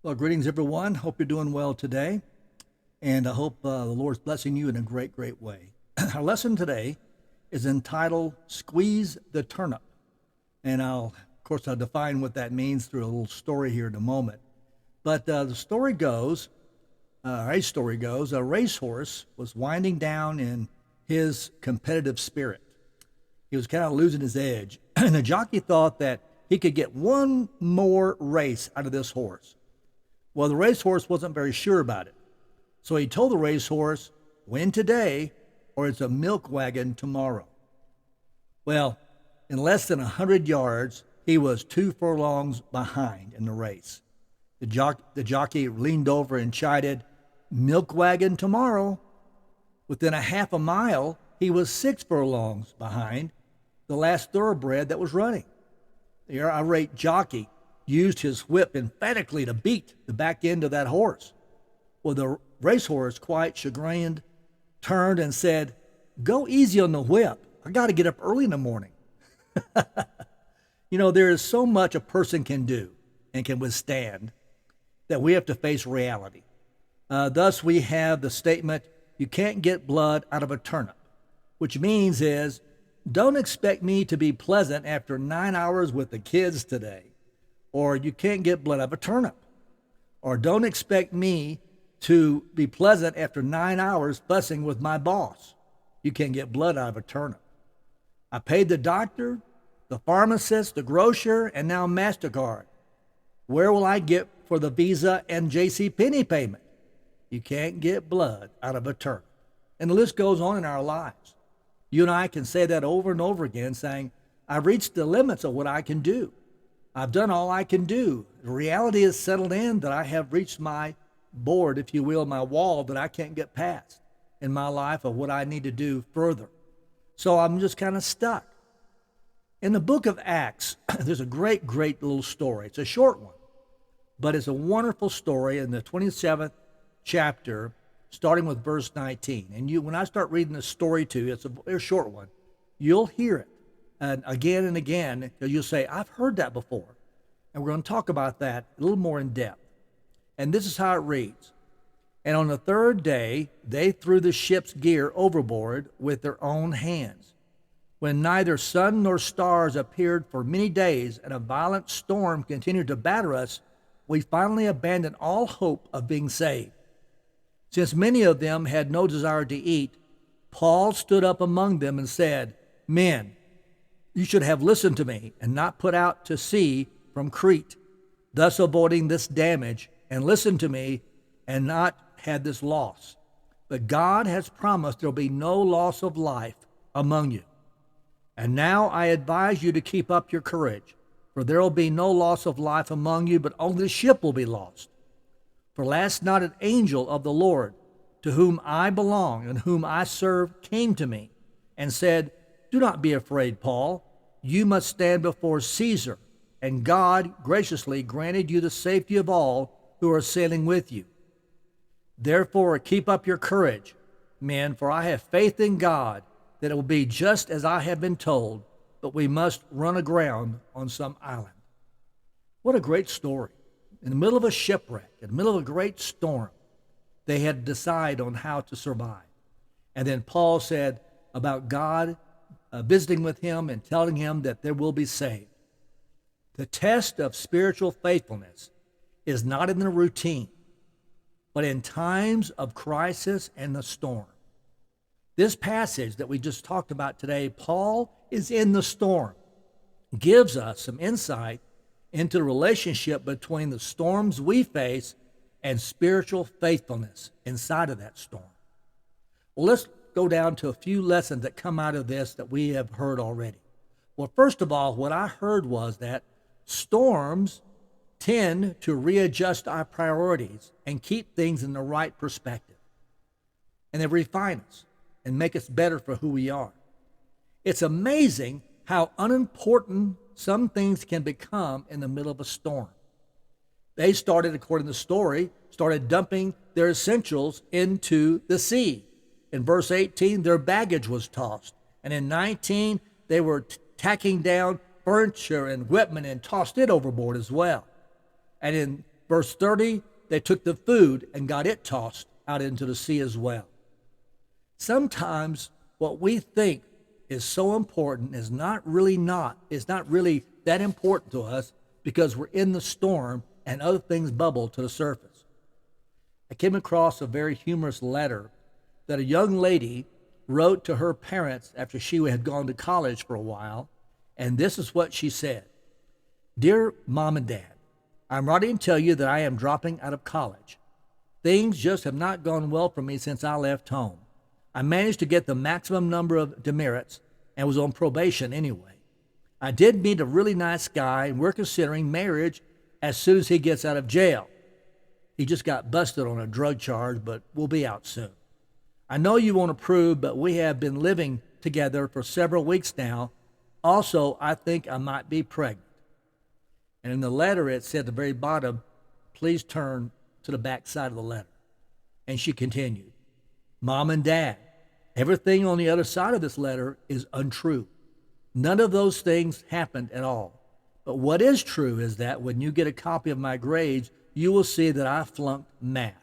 Well, greetings, everyone. Hope you're doing well today, and I hope the Lord's blessing you in a great, great way. Our lesson today is entitled Squeeze the Turnip. And I'll define what that means through a little story here in a moment. But the story goes, a story goes, a racehorse was winding down in his competitive spirit. He was kind of losing his edge. And the jockey thought that he could get one more race out of this horse. Well, the racehorse wasn't very sure about it. So he told the racehorse, win today or it's a milk wagon tomorrow. Well, in less than 100 yards, he was 2 furlongs behind in the race. The jockey leaned over and chided, milk wagon tomorrow. Within a half a mile, he was 6 furlongs behind the last thoroughbred that was running. The irate jockey used his whip emphatically to beat the back end of that horse. Well, the racehorse, quite chagrined, turned and said, go easy on the whip. I got to get up early in the morning. There is so much a person can do and can withstand that we have to face reality. Thus, we have the statement, you can't get blood out of a turnip, which means is, don't expect me to be pleasant after 9 hours with the kids today. Or you can't get blood out of a turnip. Or don't expect me to be pleasant after 9 hours fussing with my boss. You can't get blood out of a turnip. I paid the doctor, the pharmacist, the grocer, and now MasterCard. Where will I get for the Visa and JCPenney payment? You can't get blood out of a turnip. And the list goes on in our lives. You and I can say that over and over again, saying, I've reached the limits of what I can do. I've done all I can do. The reality is settled in that I have reached my board, if you will, my wall that I can't get past in my life of what I need to do further. So I'm just kind of stuck. In the book of Acts, there's a great, great little story. It's a short one, but it's a wonderful story in the 27th chapter, starting with verse 19. And when I start reading the story to you, it's a very short one, you'll hear it. And again, you'll say, I've heard that before. And we're going to talk about that a little more in depth. And this is how it reads. And on the third day, they threw the ship's gear overboard with their own hands. When neither sun nor stars appeared for many days and a violent storm continued to batter us, we finally abandoned all hope of being saved. Since many of them had no desire to eat, Paul stood up among them and said, men, you should have listened to me and not put out to sea from Crete, thus avoiding this damage, and listened to me and not had this loss. But God has promised there will be no loss of life among you. And now I advise you to keep up your courage, for there will be no loss of life among you, but only the ship will be lost. For last night an angel of the Lord, to whom I belong and whom I serve, came to me and said, do not be afraid, Paul. You must stand before Caesar, and God graciously granted you the safety of all who are sailing with you. Therefore, keep up your courage, men, for I have faith in God that it will be just as I have been told, but we must run aground on some island. What a great story. In the middle of a shipwreck, in the middle of a great storm, they had to decide on how to survive. And then Paul said about God visiting with him and telling him that there will be saved. The test of spiritual faithfulness is not in the routine, but in times of crisis and the storm. This passage that we just talked about today, Paul is in the storm, gives us some insight into the relationship between the storms we face and spiritual faithfulness inside of that storm. Well, let's go down to a few lessons that come out of this that we have heard already. Well, first of all, what I heard was that storms tend to readjust our priorities and keep things in the right perspective. And they refine us and make us better for who we are. It's amazing how unimportant some things can become in the middle of a storm. They started, according to the story, dumping their essentials into the sea. In verse 18, their baggage was tossed. And in 19, they were tacking down furniture and equipment and tossed it overboard as well. And in Verse 30, they took the food and got it tossed out into the sea as well. Sometimes what we think is so important is not really that important to us because we're in the storm and other things bubble to the surface. I came across a very humorous letter that a young lady wrote to her parents after she had gone to college for a while, and this is what she said. Dear Mom and Dad, I'm writing to tell you that I am dropping out of college. Things just have not gone well for me since I left home. I managed to get the maximum number of demerits and was on probation anyway. I did meet a really nice guy, and we're considering marriage as soon as he gets out of jail. He just got busted on a drug charge, but we'll be out soon. I know you won't approve, but we have been living together for several weeks now. Also, I think I might be pregnant. And in the letter, it said at the very bottom, please turn to the back side of the letter. And she continued, Mom and Dad, everything on the other side of this letter is untrue. None of those things happened at all. But what is true is that when you get a copy of my grades, you will see that I flunked math.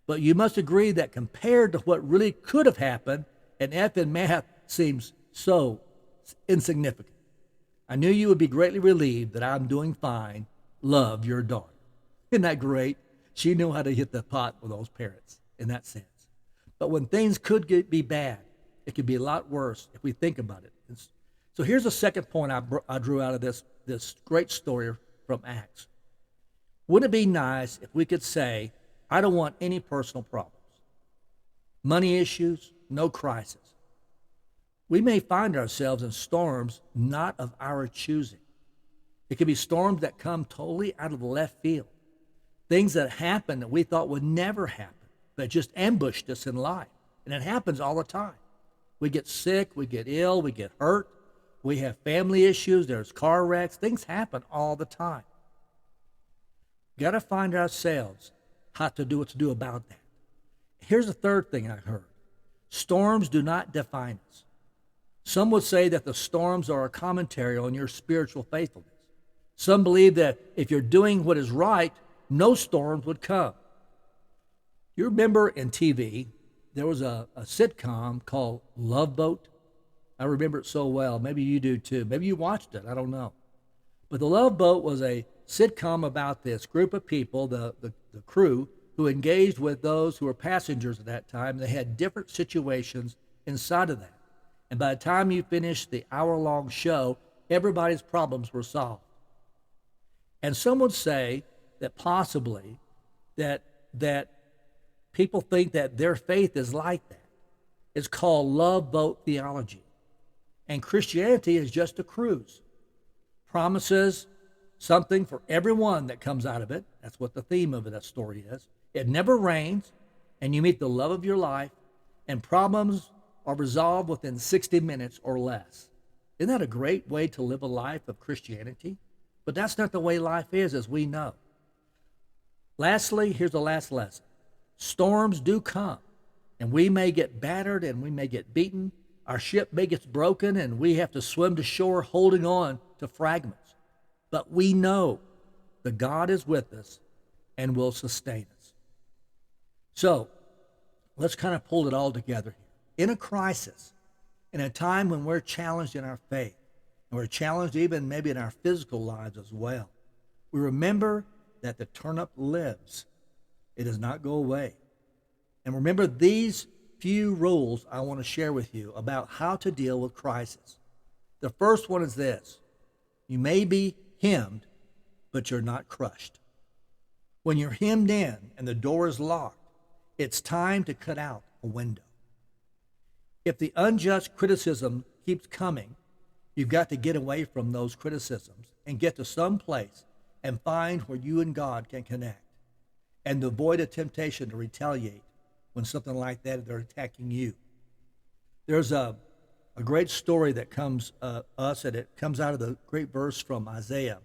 But you must agree that compared to what really could have happened, an F in math seems so insignificant. I knew you would be greatly relieved that I'm doing fine. Love, your daughter. Isn't that great? She knew how to hit the pot with those parents in that sense. But when things could be bad, it could be a lot worse if we think about it. So here's the second point I drew out of this great story from Acts. Wouldn't it be nice if we could say, I don't want any personal problems, money issues, no crisis. We may find ourselves in storms not of our choosing. It could be storms that come totally out of the left field, things that happen that we thought would never happen, that just ambushed us in life. And it happens all the time. We get sick, we get ill, we get hurt, we have family issues, there's car wrecks, things happen all the time. We've got to find ourselves how to do what to do about that. Here's the third thing I heard. Storms do not define us. Some would say that the storms are a commentary on your spiritual faithfulness. Some believe that if you're doing what is right, no storms would come. You remember in TV, there was a sitcom called Love Boat. I remember it so well. Maybe you do too. Maybe you watched it. I don't know. But the Love Boat was a sitcom about this group of people, the crew, who engaged with those who were passengers at that time. They had different situations inside of that. And by the time you finished the hour-long show, everybody's problems were solved. And some would say that possibly that people think that their faith is like that. It's called love boat theology. And Christianity is just a cruise. Promises something for everyone that comes out of it. That's what the theme of that story is. It never rains, and you meet the love of your life, and problems are resolved within 60 minutes or less. Isn't that a great way to live a life of Christianity? But that's not the way life is, as we know. Lastly, here's the last lesson. Storms do come, and we may get battered and we may get beaten. Our ship may get broken, and we have to swim to shore holding on to fragments. But we know that God is with us and will sustain us. So, let's kind of pull it all together here. In a crisis, in a time when we're challenged in our faith, and we're challenged even maybe in our physical lives as well, we remember that the turnip lives. It does not go away. And remember these few rules I want to share with you about how to deal with crisis. The first one is this. You may be hemmed, but you're not crushed. When you're hemmed in and the door is locked, it's time to cut out a window. If the unjust criticism keeps coming, you've got to get away from those criticisms and get to some place and find where you and God can connect and avoid a temptation to retaliate when something like that, they're attacking you. There's a great story that comes us, and it comes out of the great verse from Isaiah.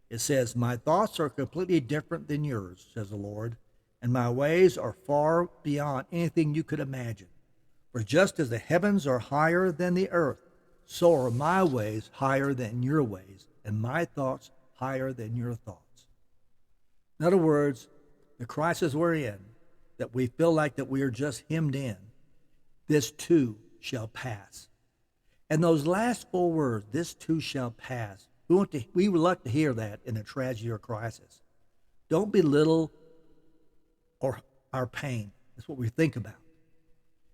It says, my thoughts are completely different than yours, says the Lord, and my ways are far beyond anything you could imagine. For just as the heavens are higher than the earth, so are my ways higher than your ways, and my thoughts higher than your thoughts. In other words, the crisis we're in, that we feel like that we are just hemmed in, this too shall pass. And those last 4 words, this too shall pass, we would like to hear that in a tragedy or crisis. Don't belittle or our pain. That's what we think about.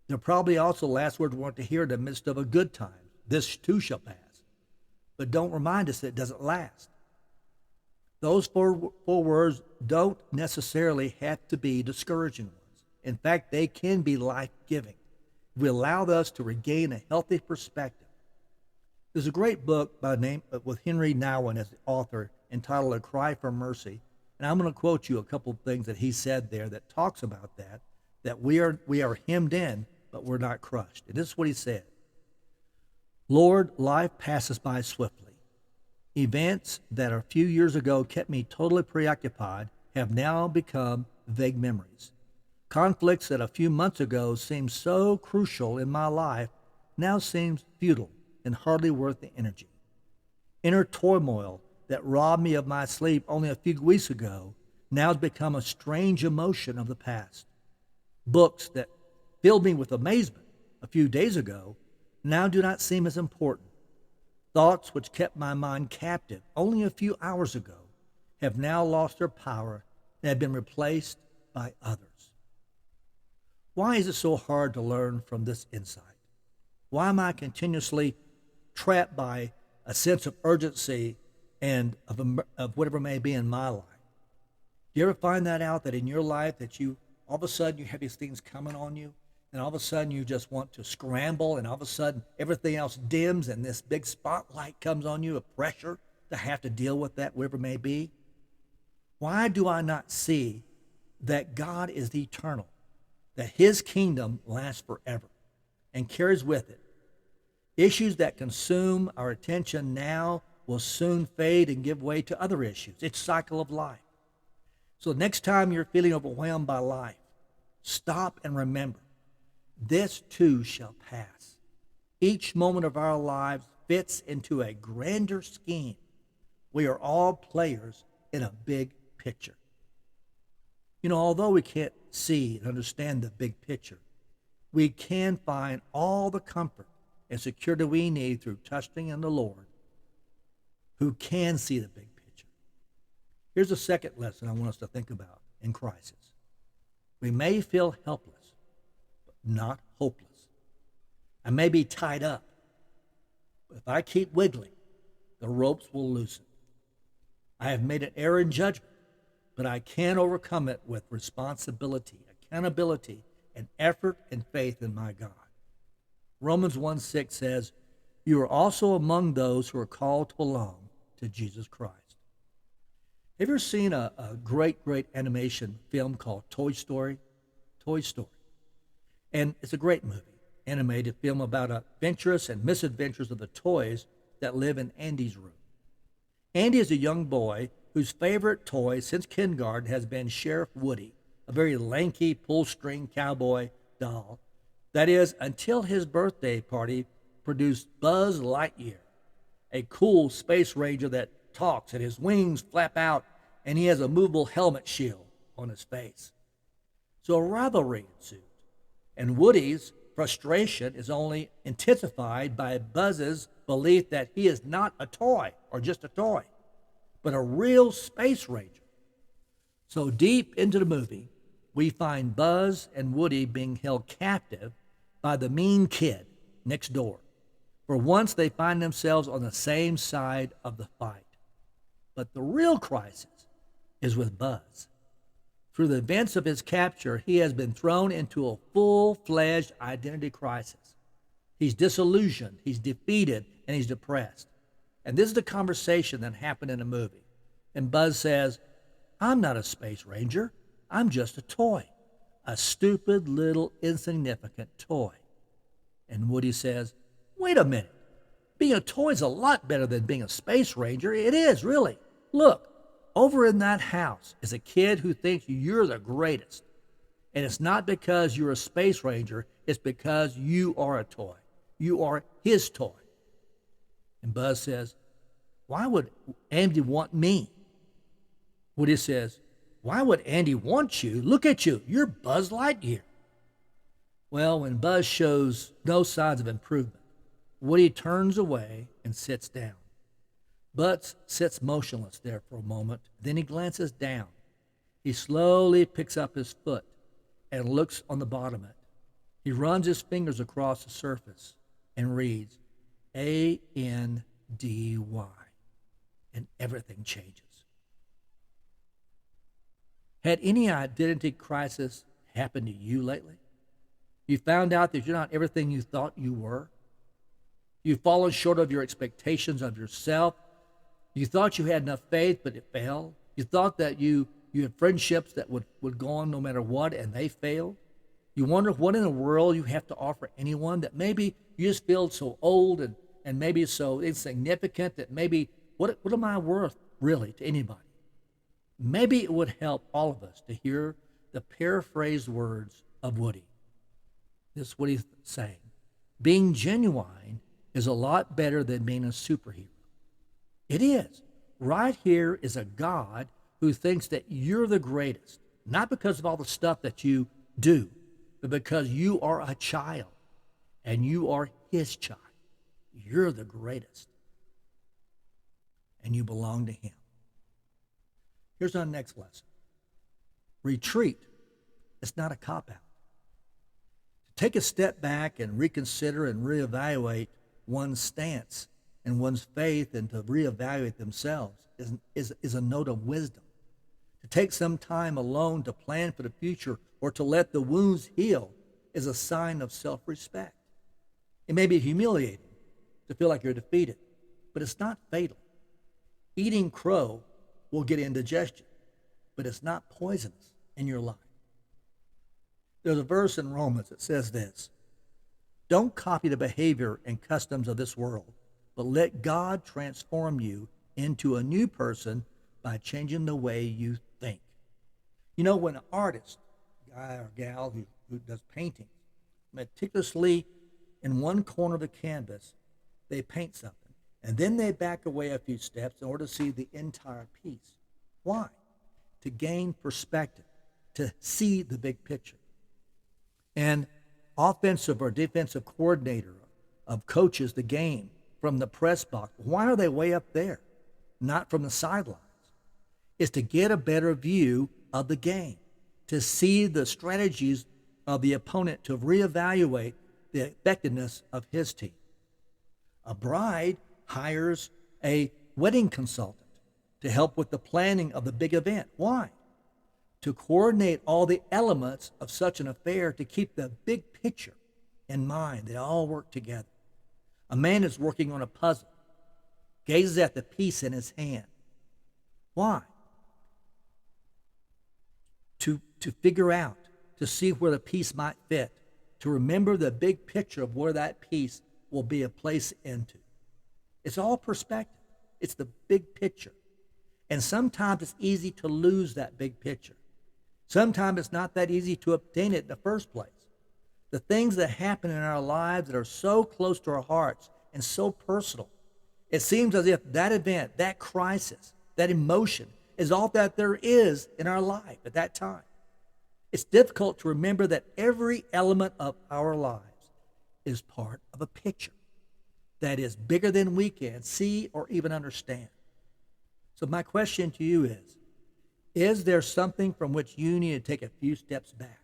They're probably also last words we want to hear in the midst of a good time. This too shall pass. But don't remind us that it doesn't last. Those four words don't necessarily have to be discouraging ones. In fact, they can be life-giving. We allow us to regain a healthy perspective. There's a great book by name with Henry Nouwen as the author entitled A Cry for Mercy. And I'm going to quote you a couple of things that he said there that talks about that we are hemmed in, but we're not crushed. And this is what he said. Lord, life passes by swiftly. Events that a few years ago kept me totally preoccupied have now become vague memories. Conflicts that a few months ago seemed so crucial in my life now seems futile and hardly worth the energy. Inner turmoil that robbed me of my sleep only a few weeks ago now has become a strange emotion of the past. Books that filled me with amazement a few days ago now do not seem as important. Thoughts which kept my mind captive only a few hours ago have now lost their power and have been replaced by others. Why is it so hard to learn from this insight? Why am I continuously trapped by a sense of urgency and of whatever may be in my life? Do you ever find that out, that in your life that you all of a sudden you have these things coming on you, and all of a sudden you just want to scramble, and all of a sudden everything else dims and this big spotlight comes on you of pressure to have to deal with that, whatever it may be? Why do I not see that God is the eternal, that his kingdom lasts forever and carries with it issues that consume our attention now will soon fade and give way to other issues? It's a cycle of life. So next time you're feeling overwhelmed by life, stop and remember, this too shall pass. Each moment of our lives fits into a grander scheme. We are all players in a big picture. You know, although we can't see and understand the big picture, we can find all the comfort and security we need through trusting in the Lord, who can see the big picture. Here's a second lesson I want us to think about in crisis. We may feel helpless, but not hopeless. I may be tied up, but if I keep wiggling, the ropes will loosen. I have made an error in judgment, but I can overcome it with responsibility, accountability, and effort and faith in my God. Romans 1:6 says, you are also among those who are called to belong to Jesus Christ. Have you ever seen a great animation film called Toy Story? Toy Story. And it's a great movie, animated film about adventures and misadventures of the toys that live in Andy's room. Andy is a young boy whose favorite toy since kindergarten has been Sheriff Woody, a very lanky pull-string cowboy doll. That is, until his birthday party produced Buzz Lightyear, a cool space ranger that talks and his wings flap out and he has a movable helmet shield on his face. So a rivalry ensued, and Woody's frustration is only intensified by Buzz's belief that he is not a toy or just a toy, but a real space ranger. So deep into the movie, we find Buzz and Woody being held captive by the mean kid next door. For once, they find themselves on the same side of the fight. But the real crisis is with Buzz. Through the events of his capture, he has been thrown into a full-fledged identity crisis. He's disillusioned, he's defeated, and he's depressed. And this is the conversation that happened in the movie. And Buzz says, I'm not a space ranger. I'm just a toy. A stupid little insignificant toy. And Woody says, wait a minute. Being a toy is a lot better than being a space ranger. It is, really. Look, over in that house is a kid who thinks you're the greatest. And it's not because you're a space ranger. It's because you are a toy. You are his toy. And Buzz says, why would Andy want me? Woody says, Why would Andy want you? Look at you. You're Buzz Lightyear. Well, when Buzz shows no signs of improvement, Woody turns away and sits down. Buzz sits motionless there for a moment. Then he glances down. He slowly picks up his foot and looks on the bottom of it. He runs his fingers across the surface and reads Andy, and everything changes. Had any identity crisis happened to you lately? You found out that you're not everything you thought you were? You've fallen short of your expectations of yourself. You thought you had enough faith, but it failed. You thought that you had friendships that would go on no matter what, and they failed. You wonder what in the world you have to offer anyone, that maybe you just feel so old and maybe so insignificant that maybe, what am I worth really to anybody? Maybe it would help all of us to hear the paraphrased words of Woody. This is what he's saying. Being genuine is a lot better than being a superhero. It is. Right here is a God who thinks that you're the greatest, not because of all the stuff that you do, but because you are a child and you are his child. You're the greatest. And you belong to him. Here's our next lesson. Retreat is not a cop-out. To take a step back and reconsider and reevaluate one's stance and one's faith and to reevaluate themselves is a note of wisdom. To take some time alone to plan for the future or to let the wounds heal is a sign of self-respect. It may be humiliating to feel like you're defeated, but it's not fatal. Eating crow will get indigestion, but it's not poisonous in your life. There's a verse in Romans that says this: don't copy the behavior and customs of this world, but let God transform you into a new person by changing the way you think. You know, when an artist, guy or gal who does painting, meticulously in one corner of the canvas, they paint something, and then they back away a few steps in order to see the entire piece. Why? To gain perspective, to see the big picture. And offensive or defensive coordinator of coaches the game from the press box, why are they way up there, not from the sidelines? It's to get a better view of the game, to see the strategies of the opponent, to reevaluate the effectiveness of his team. A bride hires a wedding consultant to help with the planning of the big event. Why? To coordinate all the elements of such an affair, to keep the big picture in mind. They all work together. A man is working on a puzzle, gazes at the piece in his hand. Why? To figure out, to see where the piece might fit, to remember the big picture of where that piece will be a place into. It's all perspective. It's the big picture. And sometimes it's easy to lose that big picture. Sometimes it's not that easy to obtain it in the first place. The things that happen in our lives that are so close to our hearts and so personal, it seems as if that event, that crisis, that emotion is all that there is in our life at that time. It's difficult to remember that every element of our lives is part of a picture that is bigger than we can see or even understand. So my question to you is there something from which you need to take a few steps back?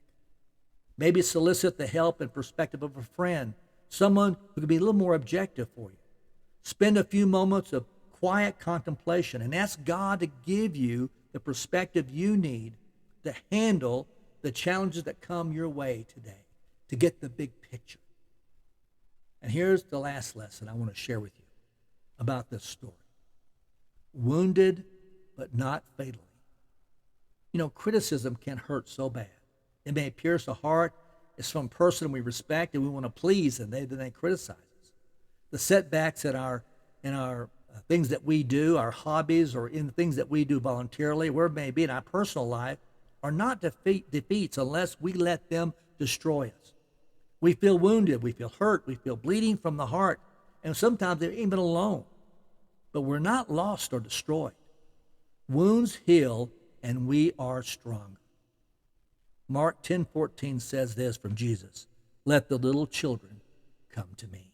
Maybe solicit the help and perspective of a friend, someone who can be a little more objective for you. Spend a few moments of quiet contemplation and ask God to give you the perspective you need to handle the challenges that come your way today, to get the big picture. And here's the last lesson I want to share with you about this story. Wounded, but not fatally. You know, criticism can hurt so bad. It may pierce the heart. It's from a person we respect and we want to please, and then they criticize us. The setbacks in our things that we do, our hobbies, or in the things that we do voluntarily, where it may be in our personal life, are not defeats unless we let them destroy us. We feel wounded, we feel hurt, we feel bleeding from the heart, and sometimes they're even alone. But we're not lost or destroyed. Wounds heal and we are stronger. Mark 10:14 says this from Jesus, "Let the little children come to me."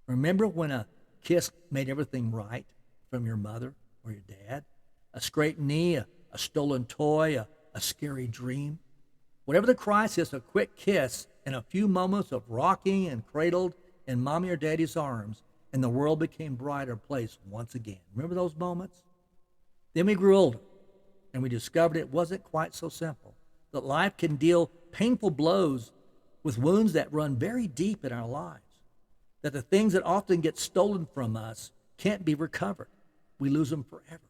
Remember when a kiss made everything right from your mother or your dad? A scraped knee, a stolen toy, a scary dream? Whatever the crisis, a quick kiss and a few moments of rocking and cradled in mommy or daddy's arms, and the world became a brighter place once again. Remember those moments? Then we grew older, and we discovered it wasn't quite so simple, that life can deal painful blows with wounds that run very deep in our lives, that the things that often get stolen from us can't be recovered. We lose them forever.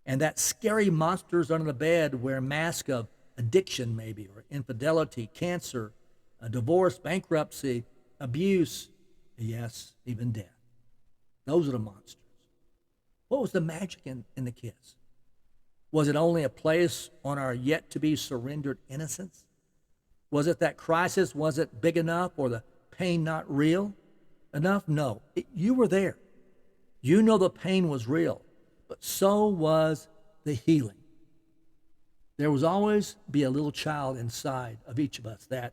And that scary monsters under the bed wear masks of addiction maybe, or infidelity, cancer, a divorce, bankruptcy, abuse, yes, even death. Those are the monsters. What was the magic in the kiss? Was it only a place on our yet-to-be surrendered innocence? Was it that crisis wasn't big enough, or the pain not real enough? No, you were there. You know the pain was real, but so was the healing. There will always be a little child inside of each of us that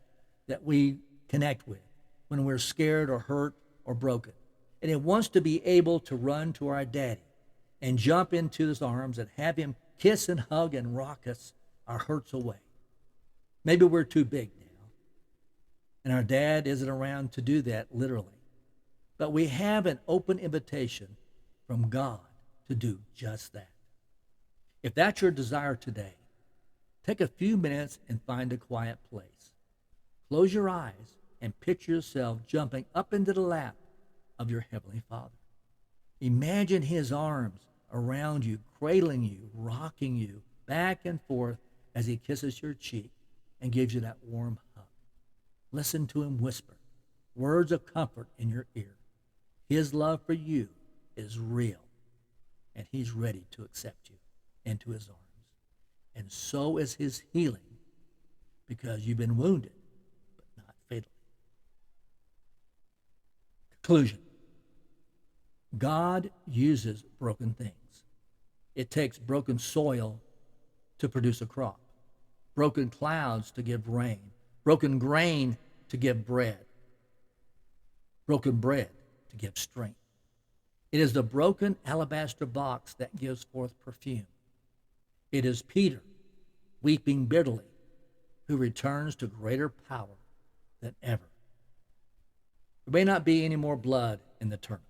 we connect with when we're scared or hurt or broken. And it wants to be able to run to our daddy and jump into his arms and have him kiss and hug and rock us, our hurts away. Maybe we're too big now, and our dad isn't around to do that literally. But we have an open invitation from God to do just that. If that's your desire today, take a few minutes and find a quiet place. Close your eyes and picture yourself jumping up into the lap of your Heavenly Father. Imagine his arms around you, cradling you, rocking you back and forth as he kisses your cheek and gives you that warm hug. Listen to him whisper words of comfort in your ear. His love for you is real, and he's ready to accept you into his arms. And so is his healing, because you've been wounded, but not fatally. Conclusion. God uses broken things. It takes broken soil to produce a crop, broken clouds to give rain, broken grain to give bread, broken bread to give strength. It is the broken alabaster box that gives forth perfume. It is Peter, weeping bitterly, who returns to greater power than ever. There may not be any more blood in the turnip,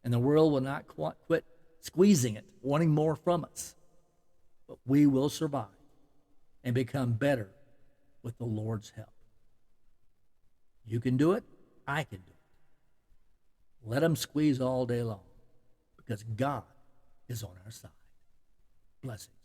and the world will not quit squeezing it, wanting more from us. But we will survive and become better with the Lord's help. You can do it. I can do it. Let them squeeze all day long, because God is on our side. Blessings.